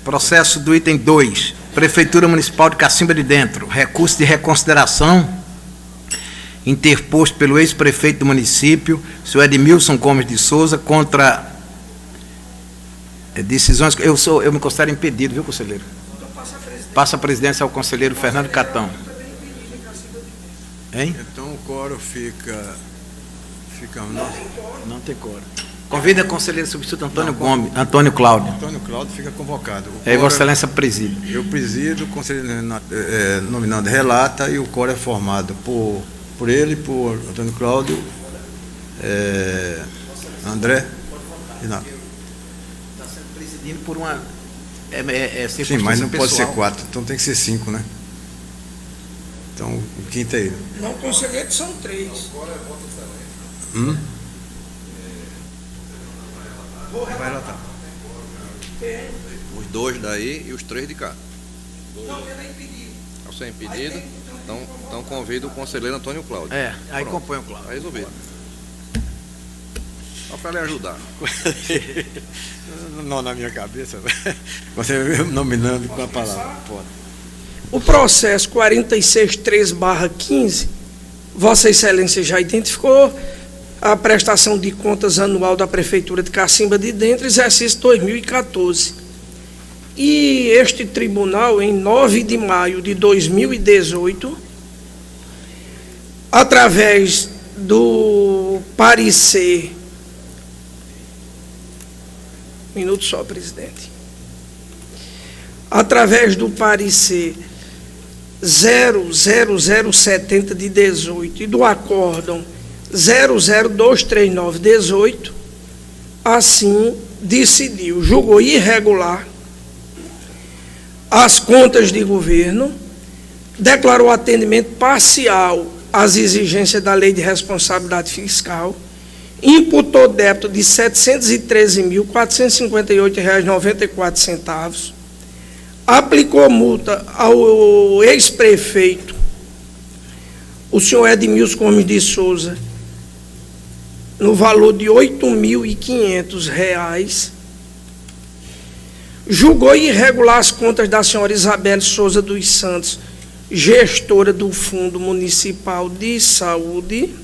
Processo do item 2, Prefeitura Municipal de Cacimba de Dentro, recurso de reconsideração interposto pelo ex-prefeito do município, senhor Edmilson Gomes de Souza, contra decisões... Eu me considero impedido, viu, conselheiro? Passa a presidência ao conselheiro Fernando Catão. Hein? Então o quórum fica não tem quórum. Convida o conselheiro substituto Antônio Cláudio. Antônio Cláudio fica convocado. Vossa Excelência preside. Eu presido, o conselheiro nominando relata e o quórum é formado por ele, por Antônio Cláudio, André e nada. Está sendo presidido por uma... Sim, mas não pode ser 4, então tem que ser 5, né? Então, o quinto é ele. Não, conselheiros são 3. Vai lá, tá. Os 2 daí e os 3 de cá. Não, ele é impedido. Você é impedido, então convido o conselheiro Antônio Cláudio. Aí compõe o Cláudio. Está resolvido. Só para lhe ajudar. Não na minha cabeça. Você nominando com a palavra. Pode. O processo 463/15, Vossa Excelência já identificou a prestação de contas anual da Prefeitura de Cacimba de Dentro, exercício 2014. E este tribunal, em 9 de maio de 2018, através do parecer... Minuto só, presidente. Através do parecer 00070 de 18 e do acórdão 00239 18, assim decidiu, julgou irregular as contas de governo, declarou atendimento parcial às exigências da Lei de Responsabilidade Fiscal, imputou débito de R$ 713.458,94, aplicou multa ao ex-prefeito, o senhor Edmilson Gomes de Souza, no valor de R$ 8.500, julgou irregular as contas da senhora Isabelle Souza dos Santos, gestora do Fundo Municipal de Saúde,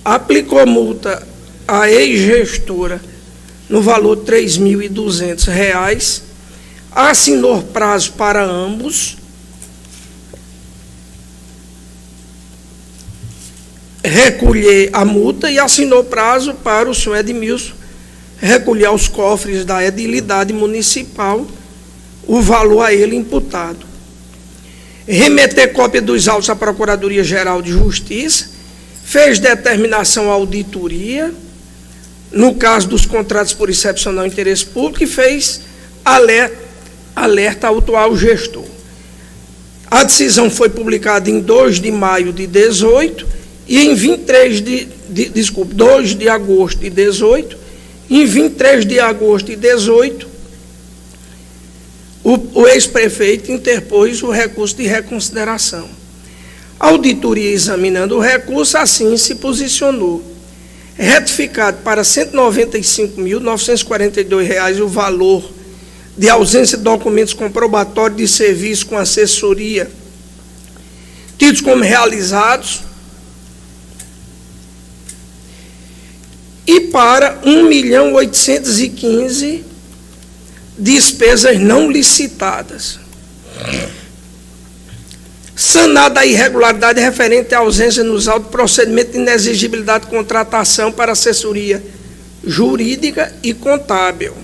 aplicou multa à ex-gestora no valor de R$ 3.200, assinou prazo para ambos, recolher a multa e assinou prazo para o senhor Edmilson recolher aos cofres da edilidade municipal o valor a ele imputado. Remeter cópia dos autos à Procuradoria-Geral de Justiça, fez determinação à auditoria, no caso dos contratos por excepcional interesse público, e fez alerta ao atual gestor. A decisão foi publicada em 2 de maio de 18 e em 2 de agosto de 18, em 23 de agosto de 18, o ex-prefeito interpôs o recurso de reconsideração. A auditoria, examinando o recurso, assim se posicionou. Retificado para R$ 195.942 o valor de ausência de documentos comprobatórios de serviço com assessoria, tidos como realizados, e para R$ 1.815.000 despesas não licitadas. Sanada a irregularidade referente à ausência nos autos de procedimento de inexigibilidade de contratação para assessoria jurídica e contábil.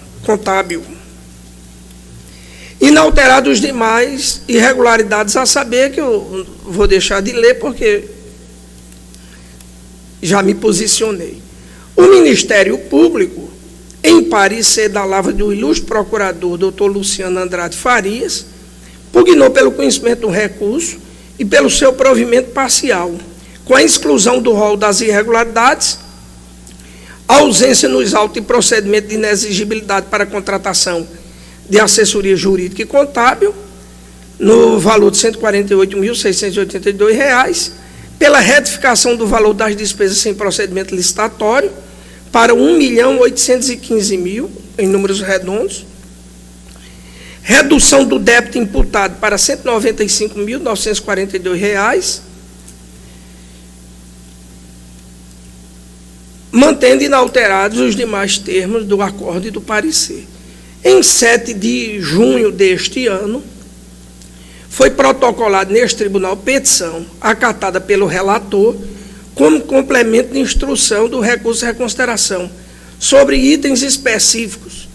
Inalterados os demais irregularidades, a saber, que eu vou deixar de ler porque já me posicionei. O Ministério Público, em parecer da lavra do ilustre procurador, doutor Luciano Andrade Farias, pugnou pelo conhecimento do recurso e pelo seu provimento parcial, com a exclusão do rol das irregularidades, ausência nos autos de procedimento de inexigibilidade para contratação de assessoria jurídica e contábil, no valor de R$ 148.682, pela retificação do valor das despesas sem procedimento licitatório para R$ 1.815.000, em números redondos, redução do débito imputado para R$ 195.942, mantendo inalterados os demais termos do acordo e do parecer. Em 7 de junho deste ano, foi protocolado neste tribunal petição acatada pelo relator como complemento de instrução do recurso de reconsideração sobre itens específicos,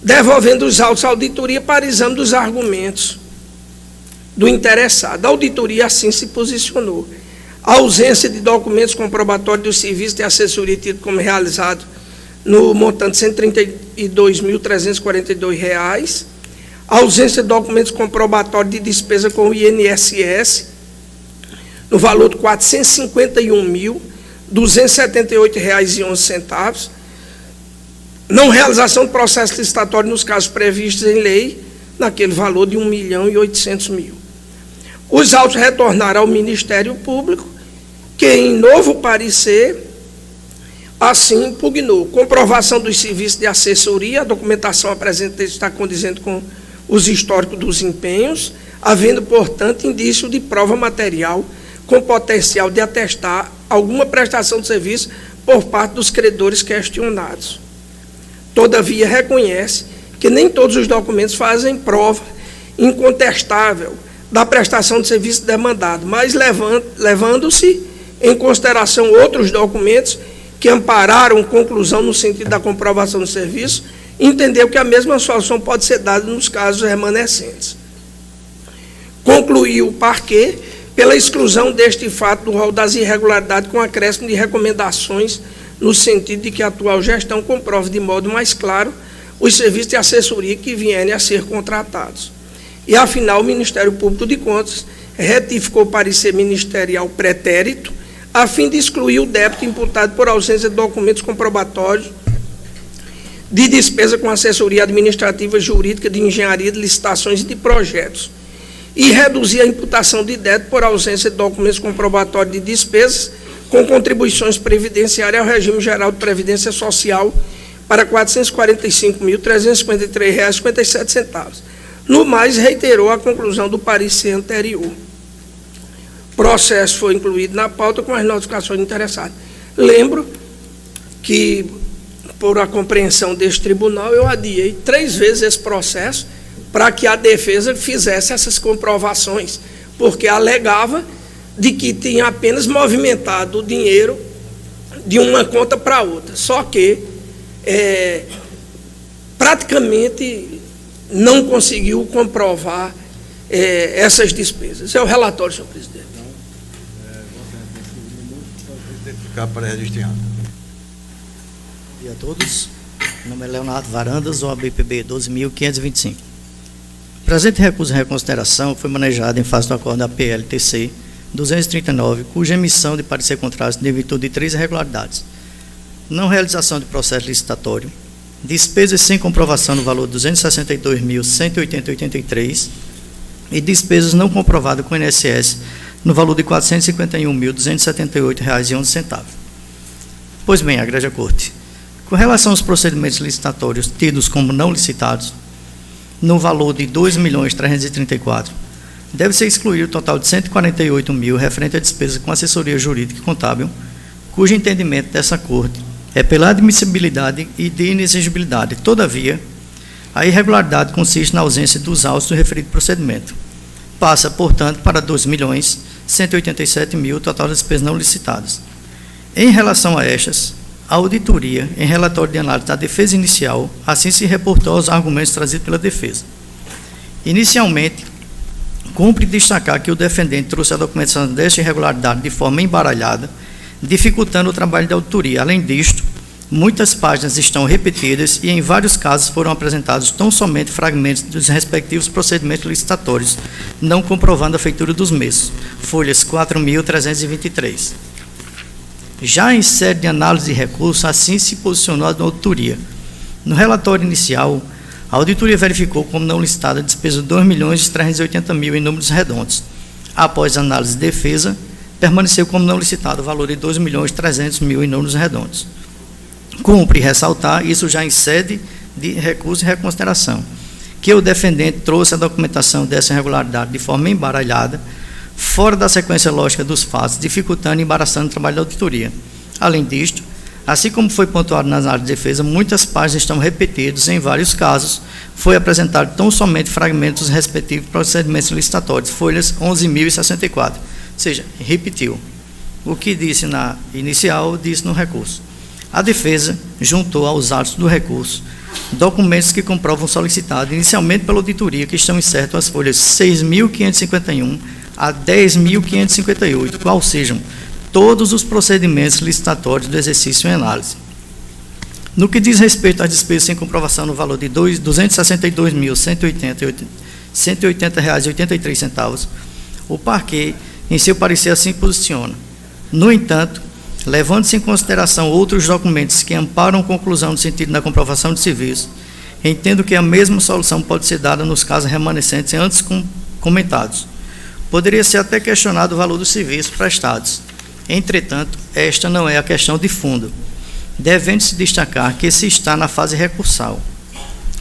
devolvendo os autos à auditoria para exame dos argumentos do interessado. A auditoria assim se posicionou. A ausência de documentos comprobatórios do serviço de assessoria tido como realizado no montante de R$ 132.342, a ausência de documentos comprobatórios de despesa com o INSS, no valor de R$ 451.278,11, não realização de processo licitatório nos casos previstos em lei, naquele valor de R$ 1.800.000. Os autos retornaram ao Ministério Público, que, em novo parecer, assim impugnou comprovação dos serviços de assessoria, a documentação apresentada está condizente com os históricos dos empenhos, havendo, portanto, indício de prova material com potencial de atestar alguma prestação de serviço por parte dos credores questionados. Todavia, reconhece que nem todos os documentos fazem prova incontestável da prestação de serviço demandado, mas levando-se em consideração outros documentos que ampararam conclusão no sentido da comprovação do serviço, entendeu que a mesma solução pode ser dada nos casos remanescentes. Concluiu o parquê pela exclusão deste fato do rol das irregularidades com acréscimo de recomendações no sentido de que a atual gestão comprove de modo mais claro os serviços de assessoria que vierem a ser contratados. E, afinal, o Ministério Público de Contas retificou o parecer ministerial pretérito a fim de excluir o débito imputado por ausência de documentos comprobatórios de despesa com assessoria administrativa, jurídica, de engenharia, de licitações e de projetos, e reduzir a imputação de débito por ausência de documentos comprobatórios de despesas com contribuições previdenciárias ao regime geral de previdência social para R$ 445.353,57. No mais, reiterou a conclusão do parecer anterior. O processo foi incluído na pauta com as notificações interessadas. Lembro que, por a compreensão deste tribunal, eu adiei 3 vezes esse processo para que a defesa fizesse essas comprovações, porque alegava de que tinha apenas movimentado o dinheiro de uma conta para outra, só que praticamente não conseguiu comprovar essas despesas. É o relatório, senhor presidente. Para registrar. Bom dia a todos. Meu nome é Leonardo Varandas, OAB-PB 12.525. O presente recurso de reconsideração foi manejado em face do acordo da PLTC 239, cuja emissão de parecer contrário se deu em virtude de 3 irregularidades: não realização de processo licitatório, despesas sem comprovação no valor de R$ 262.180,83 e despesas não comprovadas com o INSS no valor de R$ 451.278,11. Pois bem, Egrégia Corte, com relação aos procedimentos licitatórios tidos como não licitados, no valor de R$ 2.334.000, deve-se excluir o total de R$ 148.000 referente a despesas com assessoria jurídica e contábil, cujo entendimento dessa Corte é pela admissibilidade e de inexigibilidade. Todavia, a irregularidade consiste na ausência dos autos do referido procedimento. Passa, portanto, para R$ 2.187.000 total das despesas não licitadas. Em relação a estas, a auditoria, em relatório de análise da defesa inicial, assim se reportou aos argumentos trazidos pela defesa. Inicialmente, cumpre destacar que o defendente trouxe a documentação desta irregularidade de forma embaralhada, dificultando o trabalho da auditoria. Além disto, muitas páginas estão repetidas e, em vários casos, foram apresentados tão somente fragmentos dos respectivos procedimentos licitatórios, não comprovando a feitura dos mesmos. Folhas 4.323. Já em sede de análise de recurso, assim se posicionou a auditoria. No relatório inicial, a auditoria verificou como não licitada a despesa de R$ 2.380.000 em números redondos. Após a análise de defesa, permaneceu como não licitado o valor de R$ 2.300.000 em números redondos. Cumpre ressaltar, isso já em sede de recurso e reconsideração, que o defendente trouxe a documentação dessa irregularidade de forma embaralhada, fora da sequência lógica dos fatos, dificultando e embaraçando o trabalho da auditoria. Além disto, assim como foi pontuado nas áreas de defesa, muitas páginas estão repetidas, em vários casos, foi apresentado tão somente fragmentos dos respectivos procedimentos licitatórios, folhas 11.064, ou seja, repetiu. O que disse na inicial, disse no recurso. A defesa juntou aos atos do recurso documentos que comprovam solicitado inicialmente pela auditoria, que estão incertos as folhas 6.551 a 10.558, qual sejam todos os procedimentos licitatórios do exercício em análise. No que diz respeito às despesas sem comprovação no valor de R$ 262.180,83, o parquet, em seu parecer, assim posiciona. No entanto, levando-se em consideração outros documentos que amparam conclusão no sentido da comprovação de serviço, entendo que a mesma solução pode ser dada nos casos remanescentes antes comentados. Poderia ser até questionado o valor dos serviços prestados. Entretanto, esta não é a questão de fundo, devendo-se destacar que se está na fase recursal.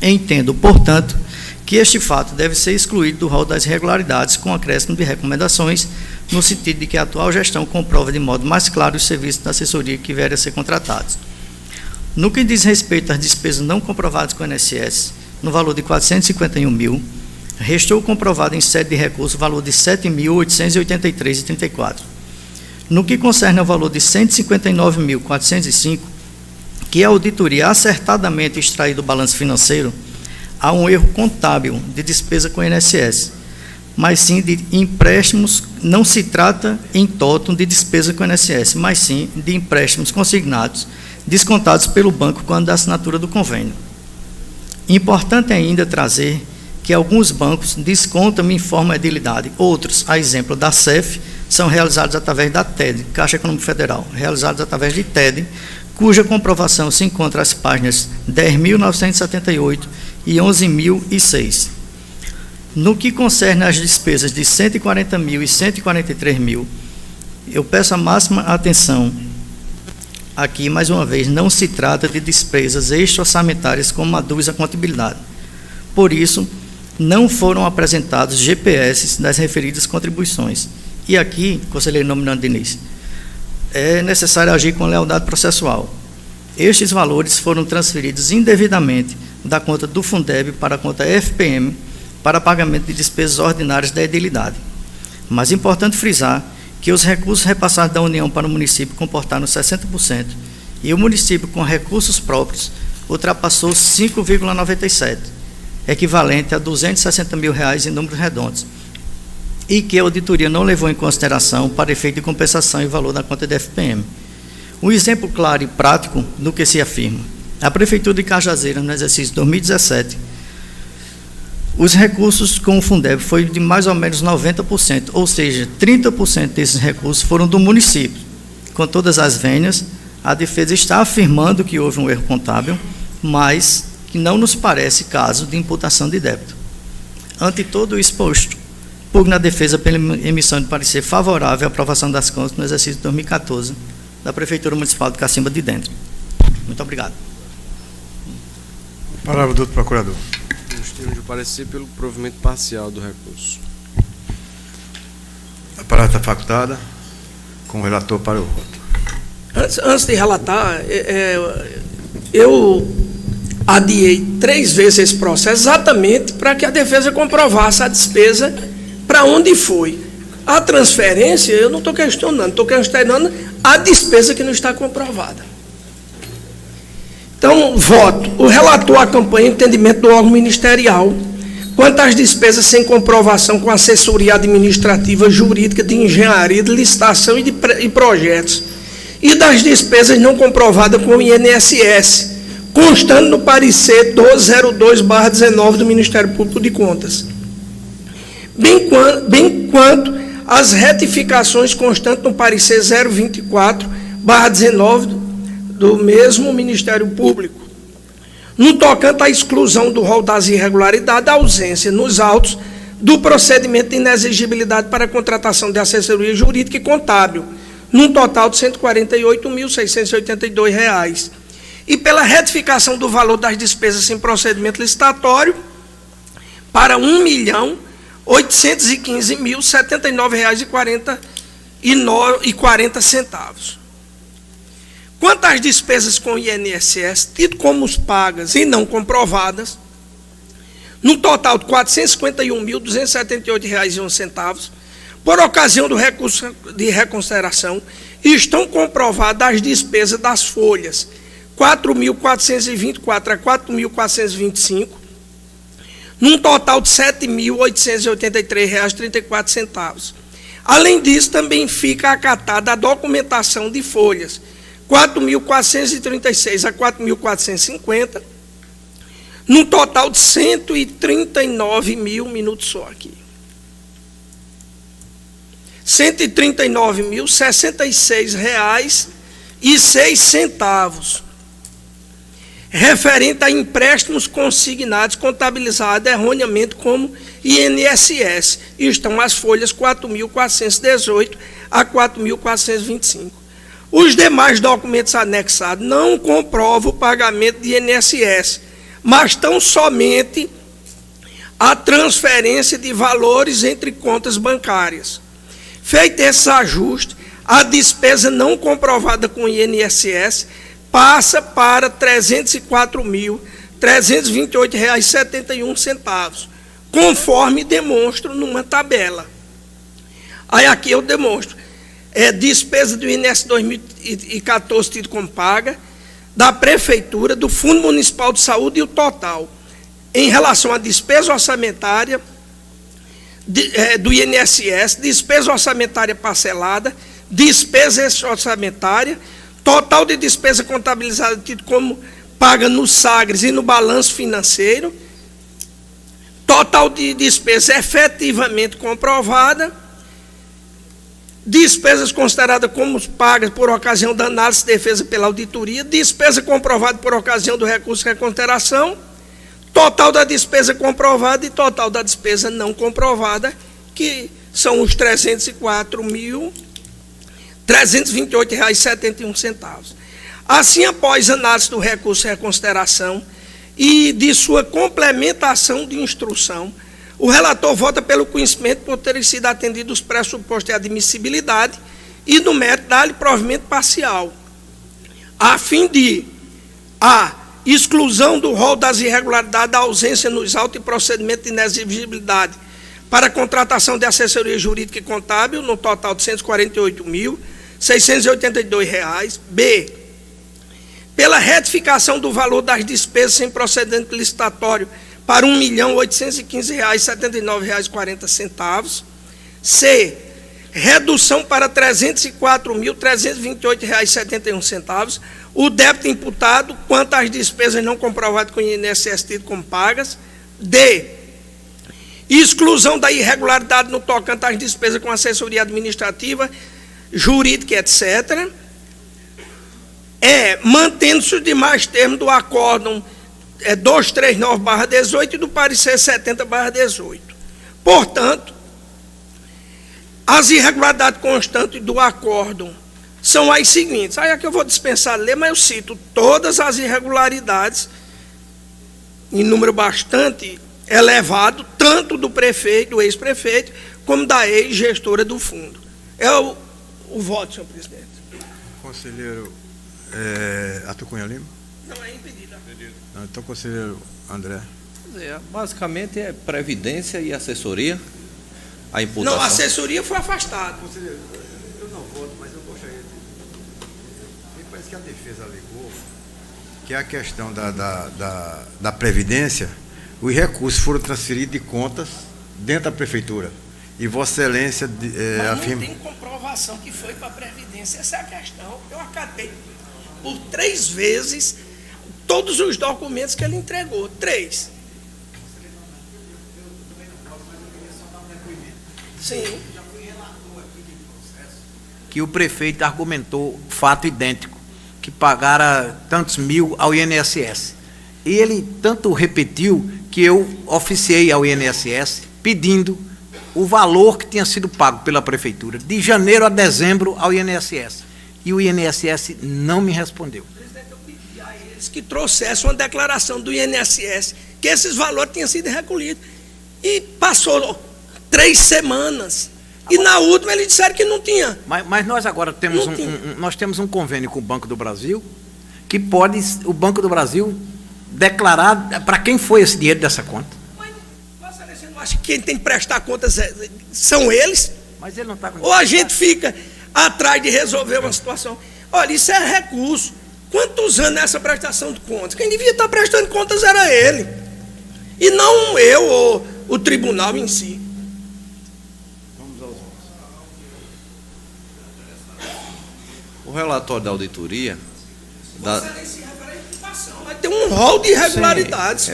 Entendo, portanto, que este fato deve ser excluído do rol das irregularidades com acréscimo de recomendações, no sentido de que a atual gestão comprova de modo mais claro os serviços da assessoria que vierem a ser contratados. No que diz respeito às despesas não comprovadas com o INSS, no valor de R$ 451 mil, restou comprovado em sede de recurso o valor de R$ 7.883,34. No que concerne ao valor de R$ 159.405, que a auditoria acertadamente extraiu do balanço financeiro, há um erro contábil de despesa com o INSS, mas sim de empréstimos, não se trata em totum de despesa com o INSS, mas sim de empréstimos consignados, descontados pelo banco quando da assinatura do convênio. Importante ainda trazer que alguns bancos descontam em forma de edilidade, outros, a exemplo da CEF, são realizados através da TED, Caixa Econômica Federal, realizados através de TED, cuja comprovação se encontra às páginas 10.978 e 11.006. No que concerne às despesas de 140 mil e 143 mil, eu peço a máxima atenção. Aqui, mais uma vez, não se trata de despesas extra-orçamentárias como aduz a contabilidade. Por isso, não foram apresentados GPS das referidas contribuições. E aqui, conselheiro nominando Diniz, é necessário agir com lealdade processual. Estes valores foram transferidos indevidamente da conta do Fundeb para a conta FPM para pagamento de despesas ordinárias da edilidade. Mas é importante frisar que os recursos repassados da União para o município comportaram 60% e o município, com recursos próprios, ultrapassou 5,97%, equivalente a R$ 260 mil em números redondos, e que a auditoria não levou em consideração para efeito de compensação e valor da conta da FPM. Um exemplo claro e prático do que se afirma. A Prefeitura de Cajazeiras, no exercício 2017, os recursos com o Fundeb foi de mais ou menos 90%, ou seja, 30% desses recursos foram do município. Com todas as vênias, a defesa está afirmando que houve um erro contábil, mas que não nos parece caso de imputação de débito. Ante todo o exposto, pugna a defesa pela emissão de parecer favorável à aprovação das contas no exercício de 2014 da Prefeitura Municipal de Cacimba de Dentro. Muito obrigado. Palavra do outro procurador. Os termos de parecer pelo provimento parcial do recurso. A palavra está facultada com o relator para o voto. Antes de relatar, eu adiei 3 vezes esse processo exatamente para que a defesa comprovasse a despesa para onde foi. A transferência, eu não estou questionando, estou questionando a despesa que não está comprovada. Então, voto. O relator acompanha o entendimento do órgão ministerial quanto às despesas sem comprovação com assessoria administrativa, jurídica, de engenharia, de licitação e projetos, e das despesas não comprovadas com o INSS, constando no parecer 1202/19 do Ministério Público de Contas, bem quanto as retificações constantes no parecer 024/19 do mesmo Ministério Público, no tocante à exclusão do rol das irregularidades, a ausência nos autos do procedimento de inexigibilidade para a contratação de assessoria jurídica e contábil, num total de R$ 148.682, e pela retificação do valor das despesas sem procedimento licitatório, para R$ 1.815.079,40. Quanto às despesas com INSS, tido como pagas e não comprovadas, no total de R$ 451.278,01, por ocasião do recurso de reconsideração, estão comprovadas as despesas das folhas 4.424 a 4.425, num total de R$ 7.883,34. Além disso, também fica acatada a documentação de folhas 4.436 a 4.450, num total de 139 mil, minutos só aqui, 139.066,06, referente a empréstimos consignados contabilizados erroneamente como INSS. Estão as folhas 4.418 a 4.425. Os demais documentos anexados não comprovam o pagamento de INSS, mas tão somente a transferência de valores entre contas bancárias. Feito esse ajuste, a despesa não comprovada com INSS passa para R$ 304.328,71, conforme demonstro numa tabela. Aí aqui eu demonstro. Despesa do INSS 2014 tido como paga, da Prefeitura, do Fundo Municipal de Saúde e o total. Em relação à despesa orçamentária do INSS, despesa orçamentária parcelada, despesa orçamentária, total de despesa contabilizada tido como paga no Sagres e no balanço financeiro, total de despesa efetivamente comprovada, despesas consideradas como pagas por ocasião da análise de defesa pela auditoria, despesa comprovada por ocasião do recurso de reconsideração, total da despesa comprovada e total da despesa não comprovada, que são os R$ 304.328,71. Assim, após análise do recurso de reconsideração e de sua complementação de instrução, o relator vota pelo conhecimento por terem sido atendidos os pressupostos de admissibilidade e do mérito dar-lhe provimento parcial, a fim de a exclusão do rol das irregularidades da ausência nos autos e procedimento de inexigibilidade para a contratação de assessoria jurídica e contábil, no total de R$ 148.682. B. Pela retificação do valor das despesas sem procedimento licitatório para R$ 1.815.079,40. C. Redução para R$ 304.328,71. O débito imputado quanto às despesas não comprovadas com o INSS tido como pagas. D. Exclusão da irregularidade no tocante às despesas com assessoria administrativa, jurídica, etc. E. Mantendo-se os demais termos do acórdão 239/18 e do parecer 70/18. Portanto, as irregularidades constantes do acórdão são as seguintes. Aí aqui eu vou dispensar ler, mas eu cito todas as irregularidades, em número bastante elevado, tanto do prefeito, do ex-prefeito, como da ex-gestora do fundo. É o voto, senhor presidente. Conselheiro Arthur Cunha Lima? Não, é impedido. Então, conselheiro André. Basicamente é previdência e assessoria, a imputação. Não, a assessoria foi afastada. Conselheiro, eu não voto, mas eu gostaria de... Me parece que a defesa alegou que a questão da Previdência, os recursos foram transferidos de contas dentro da Prefeitura. E Vossa Excelência Mas afirma... não tem comprovação que foi para a Previdência. Essa é a questão. Eu acatei por 3 vezes todos os documentos que ele entregou. 3. Sim. Que o prefeito argumentou fato idêntico, que pagara tantos mil ao INSS. E ele tanto repetiu que eu oficiei ao INSS pedindo o valor que tinha sido pago pela prefeitura, de janeiro a dezembro ao INSS. E o INSS não me respondeu. Presidente, eu pedi a eles que trouxessem uma declaração do INSS que esses valores tinham sido recolhidos. E passou 3 semanas. E na última eles disseram que não tinha. Mas nós agora temos nós temos um convênio com o Banco do Brasil que pode o Banco do Brasil declarar para quem foi esse dinheiro dessa conta. Mas você não acha que quem tem que prestar contas são eles? Mas ele não está... Ou a gente fica atrás de resolver uma situação? Olha, isso é recurso. Quantos anos é essa prestação de contas? Quem devia estar prestando contas era ele. E não eu ou o tribunal em si. O relatório da auditoria... Vai ter um rol de irregularidades.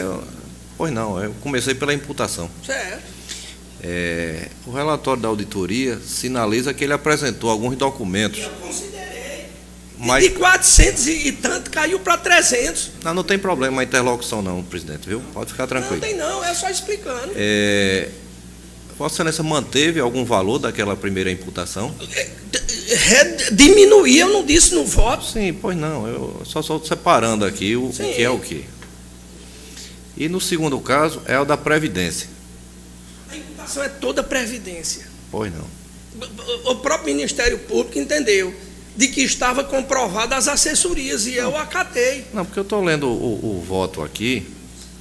Pois não, eu comecei pela imputação. Certo. O relatório da auditoria sinaliza que ele apresentou alguns documentos. Eu considerei. Mas... De 400 e tanto caiu para 300. Não tem problema a interlocução não, presidente, viu? Pode ficar tranquilo. Não tem não, é só explicando. Vossa Excelência manteve algum valor daquela primeira imputação? Diminuir, eu não disse no voto. Sim, pois não, eu só estou separando aqui o que é o que. E no segundo caso é o da Previdência. A imputação é toda Previdência. Pois não. O próprio Ministério Público entendeu de que estava comprovado as assessorias e eu acatei. Não, porque eu estou lendo o voto aqui,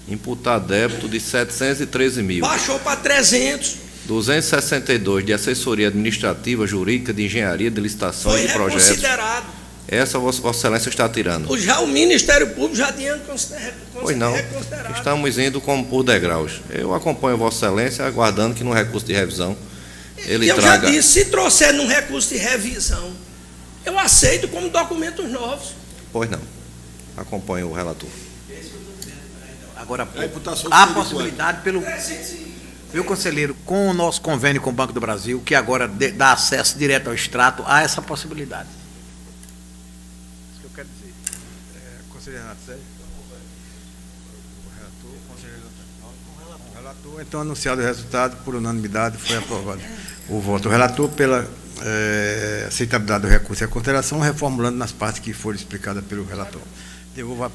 imputar débito de 713 mil. Baixou para 300. 262 de assessoria administrativa, jurídica, de engenharia, de licitação e de projetos. Foi reconsiderado. Essa Vossa Excelência está tirando. Já o Ministério Público já tinha reconsiderado. Pois não, estamos indo como por degraus. Eu acompanho Vossa Excelência, aguardando que no recurso de revisão ele traga... Eu já disse, se trouxer num recurso de revisão, eu aceito como documentos novos. Pois não, acompanho o relator. Agora, há possibilidade pelo... Viu, conselheiro, com o nosso convênio com o Banco do Brasil, que agora dá acesso direto ao extrato, há essa possibilidade. Isso que eu quero dizer. Conselheiro Renato, sério? O relator, então, anunciado o resultado, por unanimidade, foi aprovado o voto. O relator, pela aceitabilidade do recurso e a consideração, reformulando nas partes que foram explicadas pelo relator. Devolvo a...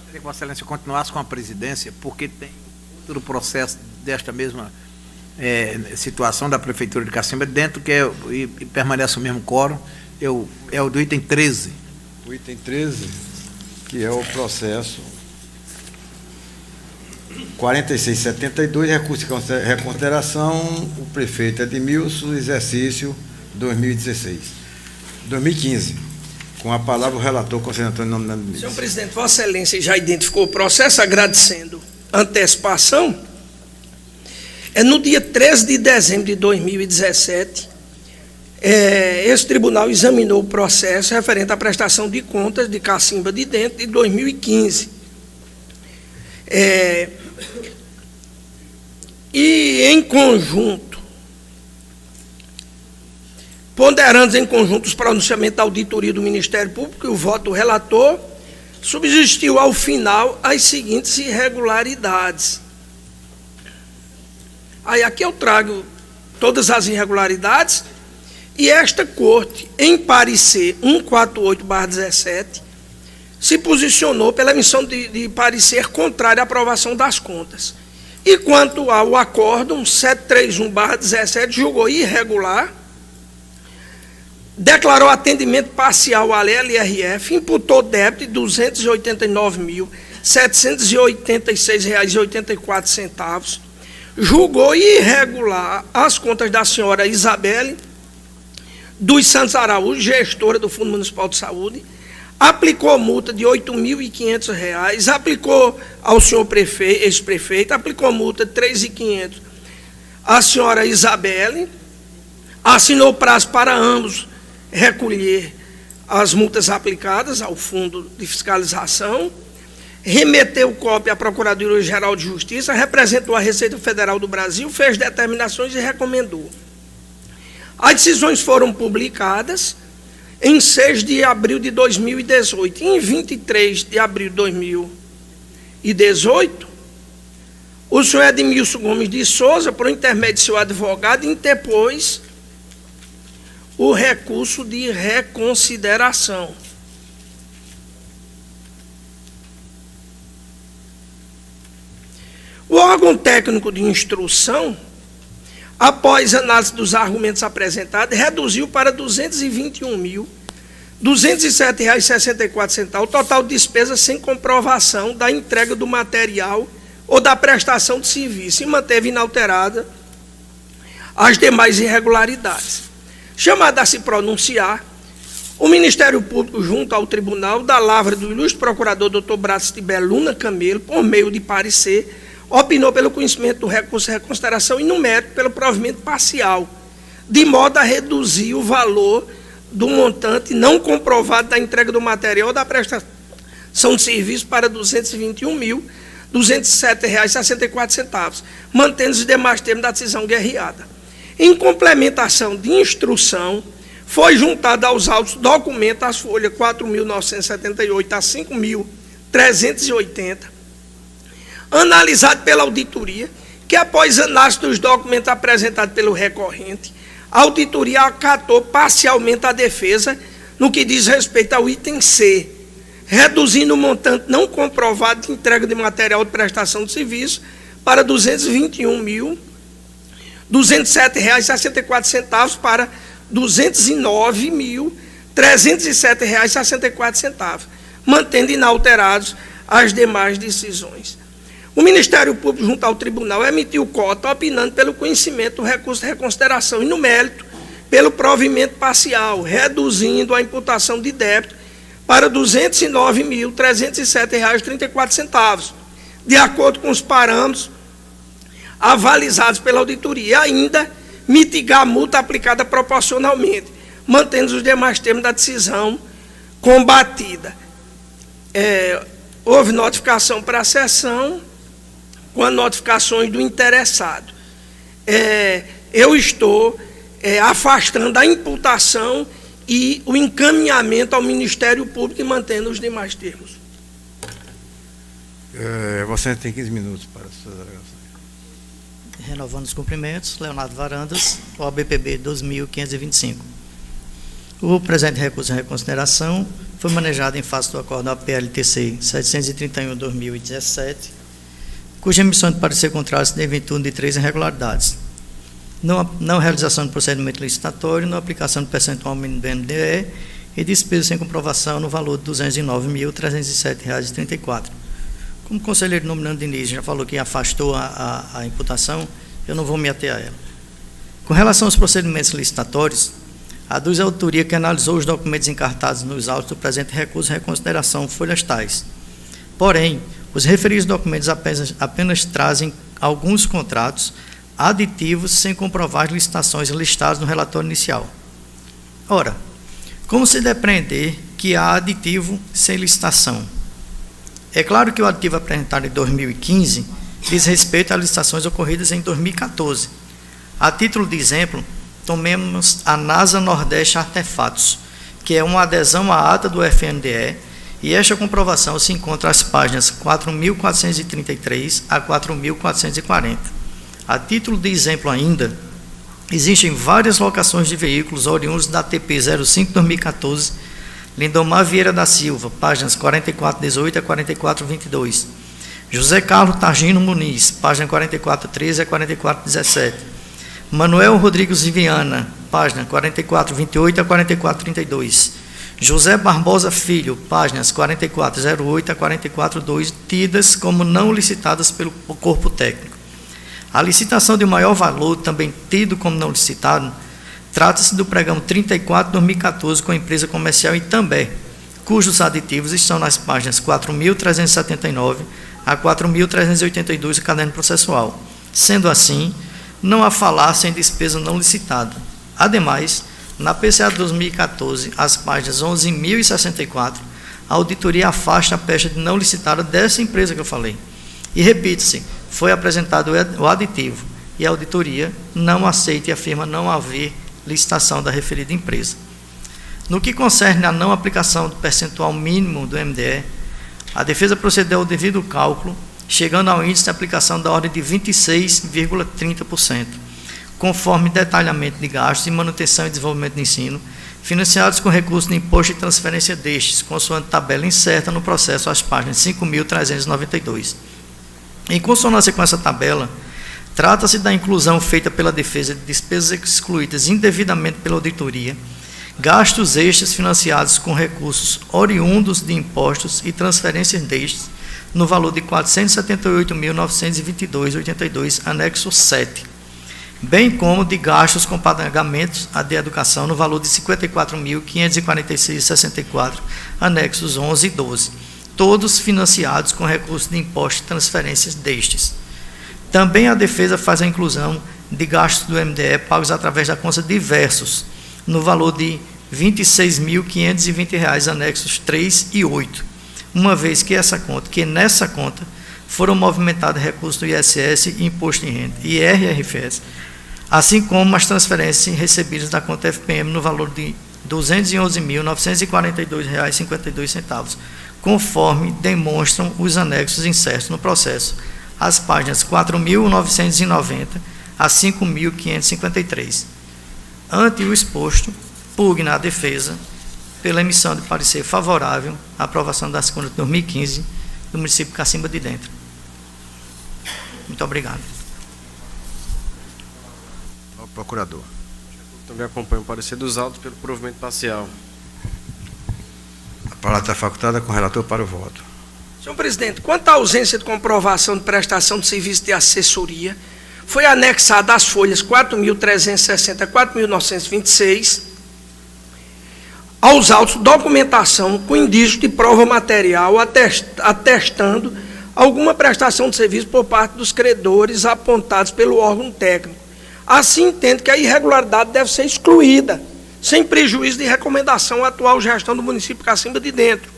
Queria que Vossa Excelência continuasse com a presidência, porque tem todo o processo desta mesma situação da Prefeitura de Cacimba dentro, e permanece o mesmo quórum, é o do item 13. O item 13, que é o processo 4672, recurso de reconsideração, o prefeito Edmilson, exercício 2015. Com a palavra o relator, conselheiro Antônio, em nome da ministra. Senhor presidente, Vossa Excelência já identificou o processo, agradecendo antecipação. No dia 13 de dezembro de 2017, esse tribunal examinou o processo referente à prestação de contas de Cacimba de Dentro de 2015. E em conjunto, ponderando em conjunto os pronunciamentos da auditoria do Ministério Público e o voto do relator, subsistiu ao final as seguintes irregularidades. Aí aqui eu trago todas as irregularidades, e esta corte, em parecer 148/17, se posicionou pela emissão de parecer contrário à aprovação das contas. E quanto ao acórdão 731/17, julgou irregular, declarou atendimento parcial à LRF, imputou débito de R$ 289.786,84, julgou irregular as contas da senhora Isabelle dos Santos Araújo, gestora do Fundo Municipal de Saúde, aplicou multa de R$ 8.500, aplicou ao senhor ex-prefeito, aplicou multa de R$ 3.500 à senhora Isabelle, assinou prazo para ambos recolher as multas aplicadas ao Fundo de Fiscalização, remeteu cópia à Procuradoria-Geral de Justiça, representou a Receita Federal do Brasil, fez determinações e recomendou. As decisões foram publicadas em 6 de abril de 2018. Em 23 de abril de 2018, o senhor Edmilson Gomes de Souza, por intermédio de seu advogado, interpôs o recurso de reconsideração. O órgão técnico de instrução, após análise dos argumentos apresentados, reduziu para R$ 221.207,64 o total de despesas sem comprovação da entrega do material ou da prestação de serviço e manteve inalterada as demais irregularidades. Chamado a se pronunciar, o Ministério Público, junto ao Tribunal, da lavra do ilustre procurador Dr. Braz Tibério Luna Camelo, por meio de parecer, opinou pelo conhecimento do recurso de reconsideração e, no mérito, pelo provimento parcial, de modo a reduzir o valor do montante não comprovado da entrega do material ou da prestação de serviço para R$ 221.207,64, mantendo os demais termos da decisão guerreada. Em complementação de instrução, foi juntada aos autos documentos as folhas 4.978 a 5.380, analisado pela auditoria, que após análise dos documentos apresentados pelo recorrente, a auditoria acatou parcialmente a defesa no que diz respeito ao item C, reduzindo o montante não comprovado de entrega de material de prestação de serviço para R$ 221.207,64 para R$ 209.307,64, mantendo inalterados as demais decisões. O Ministério Público, junto ao Tribunal, emitiu cota opinando pelo conhecimento do recurso de reconsideração e, no mérito, pelo provimento parcial, reduzindo a imputação de débito para R$ 209.307,34, de acordo com os parâmetros avalizados pela auditoria, e ainda mitigar a multa aplicada proporcionalmente, mantendo os demais termos da decisão combatida. Houve notificação para a sessão com as notificações do interessado. Eu estou afastando a imputação e o encaminhamento ao Ministério Público e mantendo os demais termos. Você tem 15 minutos para as suas alegações. Renovando os cumprimentos, Leonardo Varandas, OABPB 2525. O presente recurso de reconsideração foi manejado em face do acordo APLTC 731/2017, cuja emissão de parecer contrário se deve em virtude de 3 irregularidades: não realização de procedimento licitatório, não aplicação de percentual mínimo do MDE e despesa sem comprovação no valor de R$ 209.307,34. Como o conselheiro nominando Diniz já falou que afastou a imputação, eu não vou me ater a ela. Com relação aos procedimentos licitatórios, a DUS é a autoria que analisou os documentos encartados nos autos do presente recurso de reconsideração, folhas tais. Porém, os referidos documentos apenas trazem alguns contratos aditivos sem comprovar as licitações listadas no relatório inicial. Ora, como se depreender que há aditivo sem licitação? É claro que o aditivo apresentado em 2015 diz respeito a licitações ocorridas em 2014. A título de exemplo, tomemos a NASA Nordeste Artefatos, que é uma adesão à ata do FNDE, e esta comprovação se encontra às páginas 4.433 a 4.440. A título de exemplo ainda, existem várias locações de veículos oriundos da TP 05-2014, Lindomar Vieira da Silva, páginas 4418 a 4422. José Carlos Targino Muniz, página 4413 a 4417. Manuel Rodrigues Viviana, página 4428 a 4432. José Barbosa Filho, páginas 4408 a 4402, tidas como não licitadas pelo corpo técnico. A licitação de maior valor, também tido como não licitado, trata-se do pregão 34/2014 com a empresa comercial Itambé, cujos aditivos estão nas páginas 4.379 a 4.382 do caderno processual. Sendo assim, não há falácia em despesa não licitada. Ademais, na PCA de 2014, as páginas 11.064, a auditoria afasta a pecha de não licitada dessa empresa que eu falei. E repite-se, foi apresentado o aditivo e a auditoria não aceita e afirma não haver licitação da referida empresa. No que concerne à não aplicação do percentual mínimo do MDE, a defesa procedeu ao devido cálculo, chegando ao índice de aplicação da ordem de 26,30%, conforme detalhamento de gastos de manutenção e desenvolvimento do ensino, financiados com recursos de imposto e transferência destes, consoante tabela incerta no processo às páginas 5.392. Em consonância com essa tabela, trata-se da inclusão feita pela defesa de despesas excluídas indevidamente pela auditoria, gastos extras financiados com recursos oriundos de impostos e transferências destes, no valor de R$ 478.922,82, anexo 7, bem como de gastos com pagamentos de educação, no valor de R$ 54.546,64, anexos 11 e 12, todos financiados com recursos de impostos e transferências destes. Também a defesa faz a inclusão de gastos do MDE pagos através da conta diversos, no valor de R$ 26.520, anexos 3 e 8, uma vez que nessa conta foram movimentados recursos do ISS e Imposto de Renda e IRFS, assim como as transferências recebidas da conta FPM no valor de R$ 211.942,52, conforme demonstram os anexos insertos no processo, as páginas 4.990 a 5.553. Ante o exposto, pugna a defesa pela emissão de parecer favorável à aprovação das contas de 2015 do município de Cacimba de Dentro. Muito obrigado. Ao procurador. Também acompanho o parecer dos autos pelo provimento parcial. A palavra está facultada com o relator para o voto. Senhor presidente, quanto à ausência de comprovação de prestação de serviço de assessoria, foi anexada às folhas 4.360 a 4.926, aos autos, documentação com indício de prova material atestando alguma prestação de serviço por parte dos credores apontados pelo órgão técnico. Assim, entendo que a irregularidade deve ser excluída, sem prejuízo de recomendação à atual gestão do município de Cacimba de Dentro.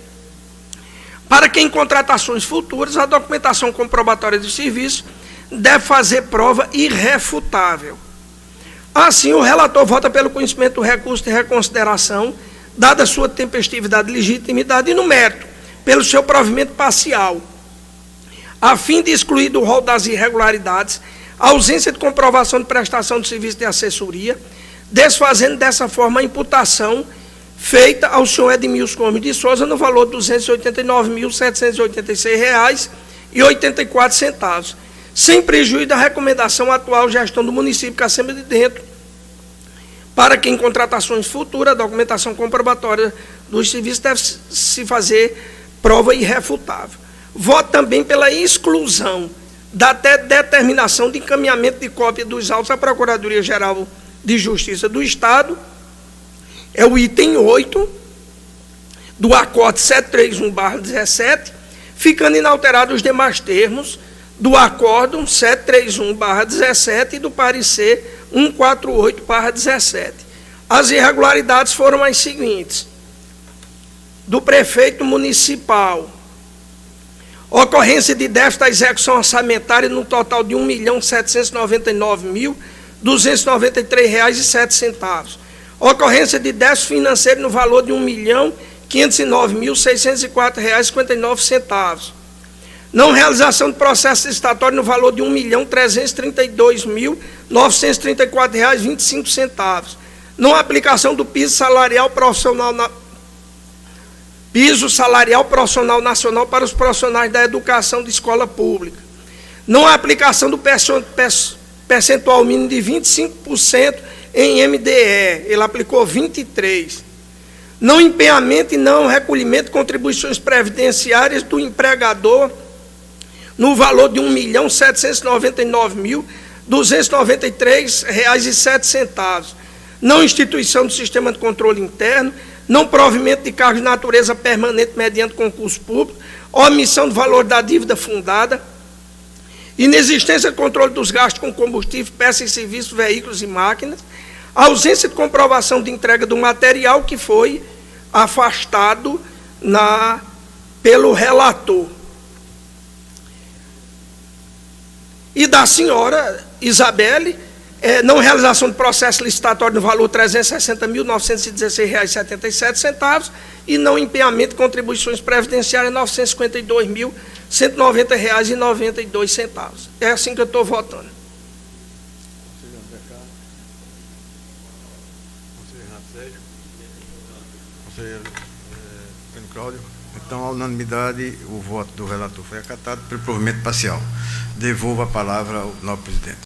Para que em contratações futuras, a documentação comprobatória de serviço deve fazer prova irrefutável. Assim, o relator vota pelo conhecimento do recurso de reconsideração, dada a sua tempestividade e legitimidade, e no mérito, pelo seu provimento parcial, a fim de excluir do rol das irregularidades a ausência de comprovação de prestação de serviço de assessoria, desfazendo dessa forma a imputação feita ao senhor Edmilson Gomes de Souza no valor de R$ 289.786,84, sem prejuízo da recomendação à atual gestão do município de Cacimba de Dentro, para que em contratações futuras a documentação comprobatória dos serviços deve se fazer prova irrefutável. Voto também pela exclusão da determinação de encaminhamento de cópia dos autos à Procuradoria-Geral de Justiça do Estado, é o item 8 do acorde 731/17, ficando inalterados os demais termos do acórdão 731/17 e do parecer 148/17. As irregularidades foram as seguintes: do prefeito municipal, ocorrência de déficit da execução orçamentária no total de R$ 1.799.293,07. Ocorrência de déficit financeiro no valor de R$ 1.509.604,59. Não realização de processo licitatório no valor de R$ 1.332.934,25. Não aplicação do piso salarial profissional nacional para os profissionais da educação de escola pública. Não aplicação do percentual mínimo de 25% em MDE, ele aplicou 23%. Não empenhamento e não recolhimento de contribuições previdenciárias do empregador no valor de R$ 1.799.293,07. Não instituição do sistema de controle interno, não provimento de cargos de natureza permanente mediante concurso público, omissão do valor da dívida fundada, inexistência de controle dos gastos com combustível, peças e serviços, veículos e máquinas, ausência de comprovação de entrega do material que foi afastado pelo relator. E da senhora Isabelle, não realização de processo licitatório no valor de R$ 360.916,77 e não empenhamento de contribuições previdenciárias R$ 952.190,92. É assim que eu estou votando. Conselheiro Cláudio. Então, à unanimidade, o voto do relator foi acatado pelo provimento parcial. Devolvo a palavra ao nobre presidente.